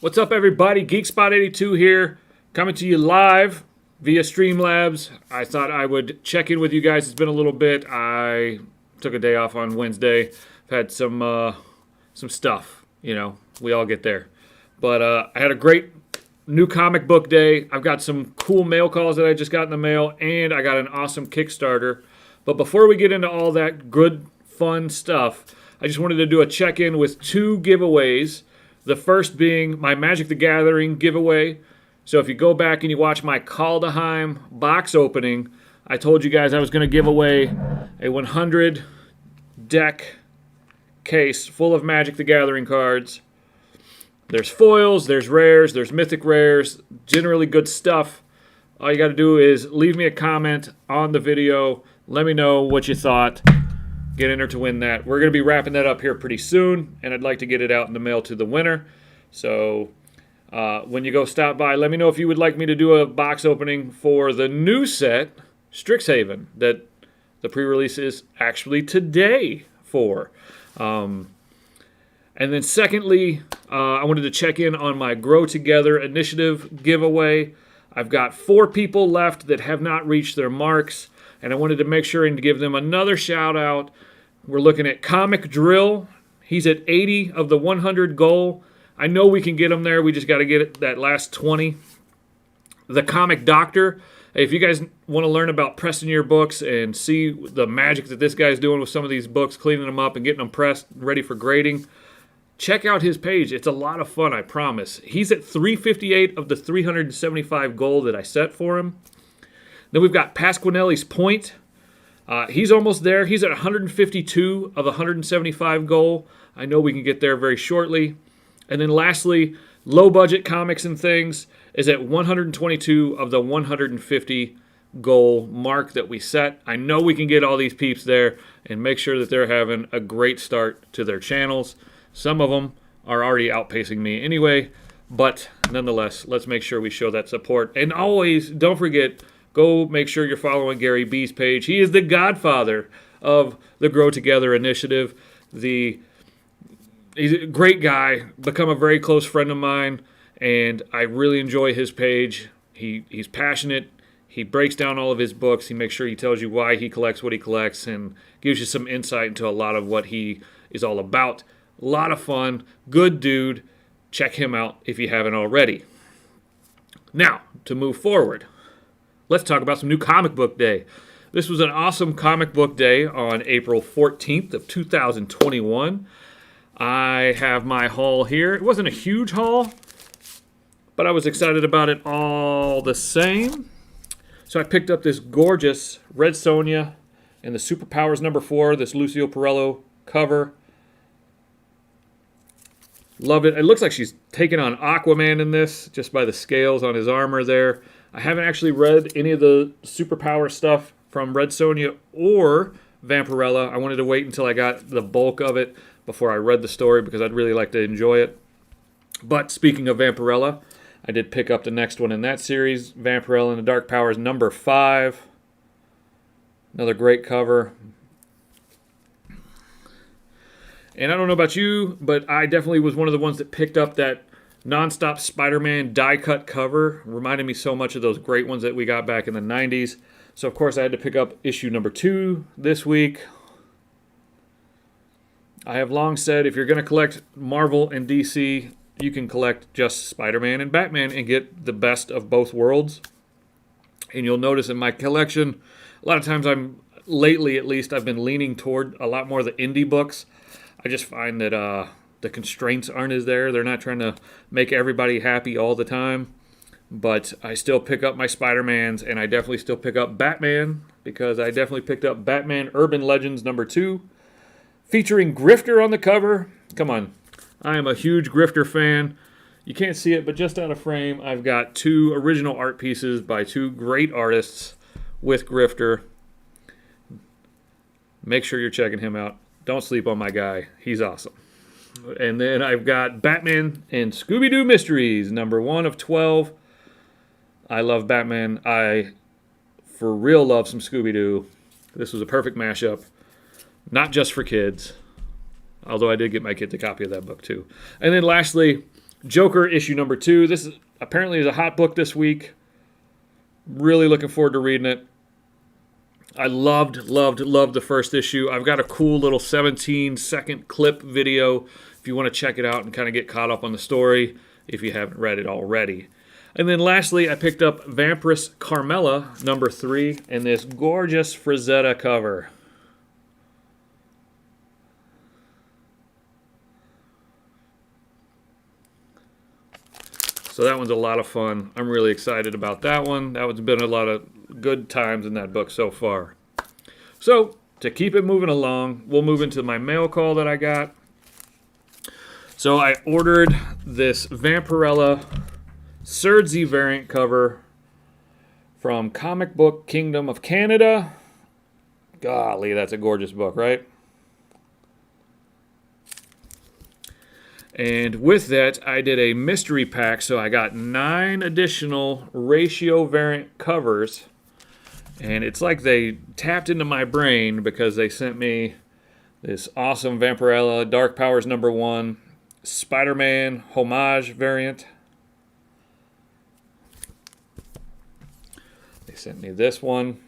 What's up, everybody? GeekSpot82 here, coming to you live via Streamlabs. I thought I would check in with you guys. It's been a little bit. I took a day off on Wednesday. I've had some stuff, we all get there. But I had a great new comic book day. I've got some cool mail calls that I just got in the mail, and I got an awesome Kickstarter. But before we get into all that good, fun stuff, I just wanted to do a check-in with two giveaways. The first being my Magic the Gathering giveaway. So if you go back and you watch my Kaldheim box opening, I told you guys I was going to give away a 100 deck case full of Magic the Gathering cards. There's foils, there's rares, there's mythic rares, generally good stuff. All you got to do is leave me a comment on the video. Let me know what you thought. Get entered to win that. We're going to be wrapping that up here pretty soon, and I'd like to get it out in the mail to the winner. So when you go stop by, let me know if you would like me to do a box opening for the new set, Strixhaven, that the pre-release is actually today for. And then secondly, I wanted to check in on my Grow Together initiative giveaway. I've got 4 people left that have not reached their marks, and I wanted to make sure and to give them another shout out. We're looking at Comic Drill. He's at 80 of the 100 goal. I know we can get him there. We just got to get that last 20. The Comic Doctor. If you guys want to learn about pressing your books and see the magic that this guy's doing with some of these books, cleaning them up and getting them pressed, ready for grading, check out his page. It's a lot of fun, I promise. He's at 358 of the 375 goal that I set for him. Then we've got Pasquinelli's Point. He's almost there. He's at 152 of the 175 goal. I know we can get there very shortly. And then lastly, Low Budget Comics and Things is at 122 of the 150 goal mark that we set. I know we can get all these peeps there and make sure that they're having a great start to their channels. Some of them are already outpacing me anyway, but nonetheless, let's make sure we show that support. And always, don't forget, go make sure you're following Gary B's page. He is the godfather of the Grow Together initiative. He's a great guy, become a very close friend of mine, and I really enjoy his page. He's passionate. He breaks down all of his books. He makes sure he tells you why he collects what he collects and gives you some insight into a lot of what he is all about. A lot of fun. Good dude. Check him out if you haven't already. Now, to move forward, let's talk about some new comic book day. This was an awesome comic book day on April 14th of 2021. I have my haul here. It wasn't a huge haul, but I was excited about it all the same. So I picked up this gorgeous Red Sonja and the Superpowers #4, this Lucio Perello cover. Love it. It looks like she's taking on Aquaman in this, just by the scales on his armor there. I haven't actually read any of the Superpower stuff from Red Sonja or Vampirella. I wanted to wait until I got the bulk of it before I read the story because I'd really like to enjoy it. But speaking of Vampirella, I did pick up the next one in that series, Vampirella and the Dark Powers #5. Another great cover. And I don't know about you, but I definitely was one of the ones that picked up that Nonstop Spider-Man die-cut cover. Reminded me so much of those great ones that we got back in the 90s. So, of course, I had to pick up issue #2 this week. I have long said if you're going to collect Marvel and DC, you can collect just Spider-Man and Batman and get the best of both worlds. And you'll notice in my collection, a lot of times lately at least, I've been leaning toward a lot more of the indie books. I just find that the constraints aren't as there. They're not trying to make everybody happy all the time. But I still pick up my Spider-Mans, and I definitely still pick up Batman, because I definitely picked up Batman Urban Legends #2, featuring Grifter on the cover. Come on. I am a huge Grifter fan. You can't see it, but just out of frame, I've got 2 original art pieces by 2 great artists with Grifter. Make sure you're checking him out. Don't sleep on my guy. He's awesome. And then I've got Batman and Scooby-Doo Mysteries, #1 of 12. I love Batman. I, for real, love some Scooby-Doo. This was a perfect mashup. Not just for kids. Although I did get my kid a copy of that book too. And then lastly, Joker issue number 2. This is apparently is a hot book this week. Really looking forward to reading it. I loved the first issue. I've got a cool little 17-second clip video if you want to check it out and kind of get caught up on the story if you haven't read it already. And then lastly, I picked up Vampiress Carmella number 3 and this gorgeous Frazetta cover. So that one's a lot of fun. I'm really excited about that one. That one's been a lot of good times in that book so far. So, to keep it moving along, we'll move into my mail call that I got. So I ordered this Vampirella Surdsy variant cover from Comic Book Kingdom of Canada. Golly, that's a gorgeous book, right? And with that, I did a mystery pack, so I got 9 additional ratio variant covers. And it's like they tapped into my brain because they sent me this awesome Vampirella Dark Powers number 1 Spier-man homage variant. They sent me this one.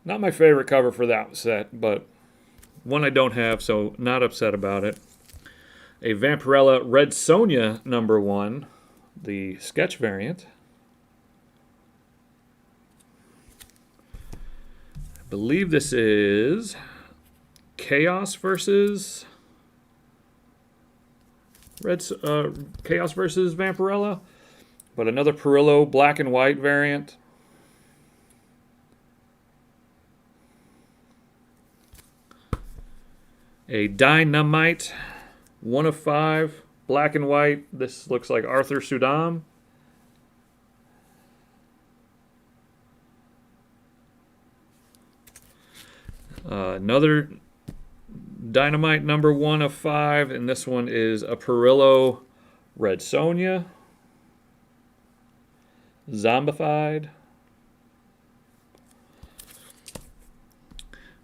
Not my favorite cover for that set, but one I don't have, so not upset about it. A Vampirella Red Sonja number 1, the sketch variant. I believe this is Chaos versus Chaos versus Vampirella, but another Perillo black and white variant. A Dynamite 1 of 5 black and white. This looks like Arthur Sudam. Another Dynamite number 1 of 5, and this one is a Perillo Red Sonja. Zombified.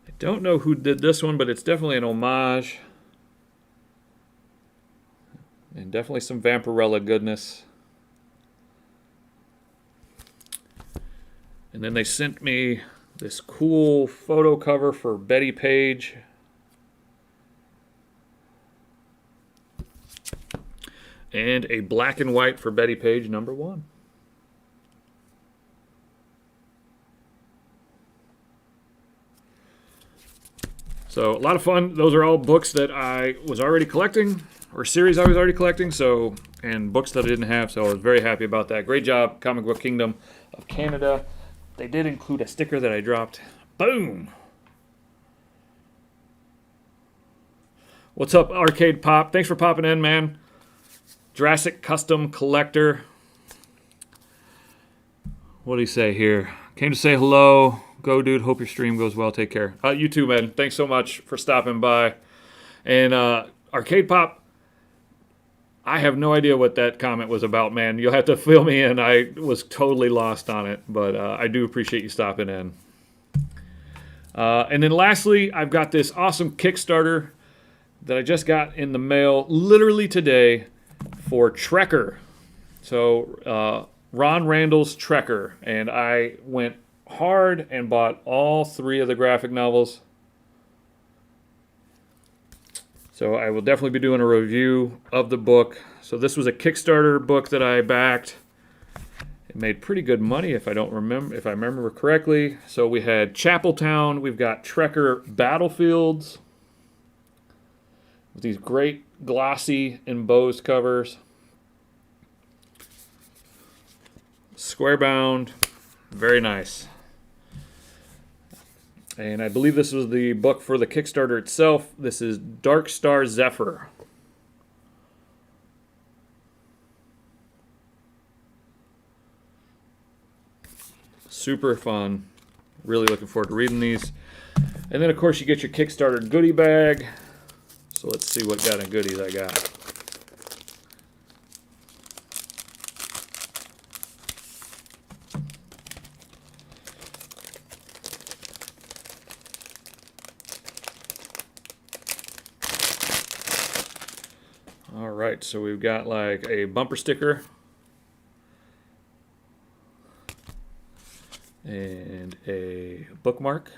I don't know who did this one, but it's definitely an homage. And definitely some Vampirella goodness. And then they sent me this cool photo cover for Betty Page. And a black and white for Betty Page number 1. So a lot of fun. Those are all books that I was already collecting, or series I was already collecting, so, and books that I didn't have, so I was very happy about that. Great job, Comic Book Kingdom of Canada. They did include a sticker that I dropped. Boom! What's up, Arcade Pop? Thanks for popping in, man. Jurassic Custom Collector. What do you say here? Came to say hello. Go, dude. Hope your stream goes well. Take care. You too, man. Thanks so much for stopping by. And Arcade Pop, I have no idea what that comment was about, man. You'll have to fill me in. I was totally lost on it, but I do appreciate you stopping in. And then lastly, I've got this awesome Kickstarter that I just got in the mail literally today for Trekker. So Ron Randall's Trekker, and I went hard and bought all 3 of the graphic novels. So I will definitely be doing a review of the book. So this was a Kickstarter book that I backed. It made pretty good money if I remember correctly. So we had Chapeltown, we've got Trekker Battlefields with these great glossy embossed covers. Square bound, very nice. And I believe this was the book for the Kickstarter itself. This is Dark Star Zephyr. Super fun. Really looking forward to reading these. And then, of course, you get your Kickstarter goodie bag. So let's see what kind of goodies I got. All right, so we've got like a bumper sticker and a bookmark.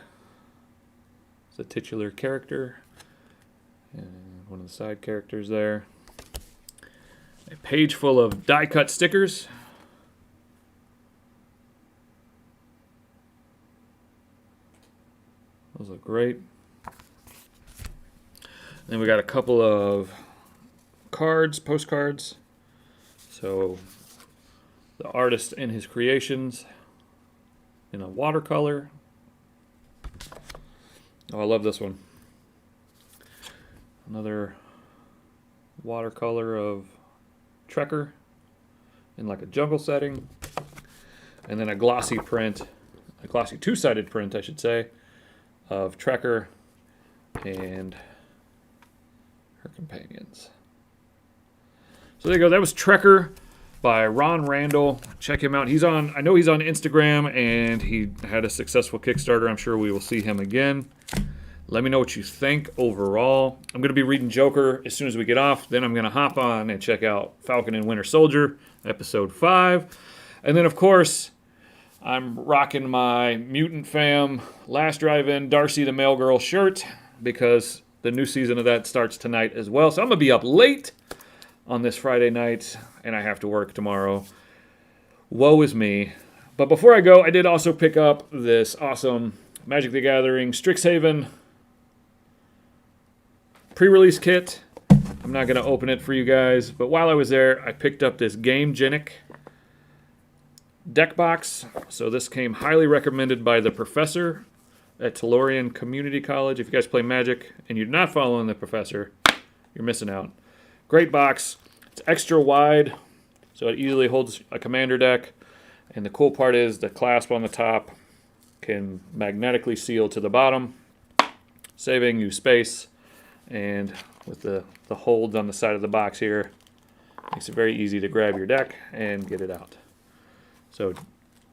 It's a titular character and one of the side characters there. A page full of die-cut stickers. Those look great. Then we got a couple of cards, postcards. So the artist and his creations in a watercolor. Oh, I love this one. Another watercolor of Trekker in like a jungle setting. And then a glossy print, a glossy two-sided print, I should say, of Trekker and her companions. So there you go. That was Trekker by Ron Randall. Check him out. I know he's on Instagram, and he had a successful Kickstarter. I'm sure we will see him again. Let me know what you think overall. I'm going to be reading Joker as soon as we get off. Then I'm going to hop on and check out Falcon and Winter Soldier, episode 5. And then, of course, I'm rocking my Mutant Fam Last Drive-In Darcy the Mail Girl shirt because the new season of that starts tonight as well. So I'm going to be up late on this Friday night, and I have to work tomorrow. Woe is me. But before I go, I did also pick up this awesome Magic the Gathering Strixhaven pre-release kit. I'm not going to open it for you guys, but while I was there, I picked up this Game Genic deck box. So this came highly recommended by the professor at Tellurian Community College. If you guys play Magic and you're not following the professor, you're missing out. Great box. It's extra wide, so it easily holds a commander deck. And the cool part is the clasp on the top can magnetically seal to the bottom, saving you space. And with the holds on the side of the box here, makes it very easy to grab your deck and get it out. So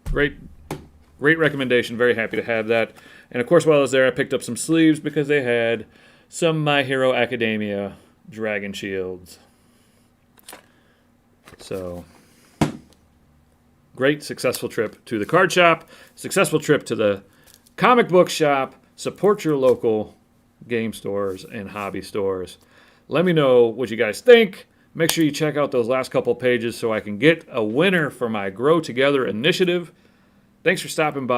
great recommendation. Very happy to have that. And of course, while I was there, I picked up some sleeves because they had some My Hero Academia Dragon Shields. So great, successful trip to the card shop, successful trip to the comic book shop. Support your local game stores and hobby stores. Let me know what you guys think. Make sure you check out those last couple pages so I can get a winner for my Grow Together initiative. Thanks for stopping by.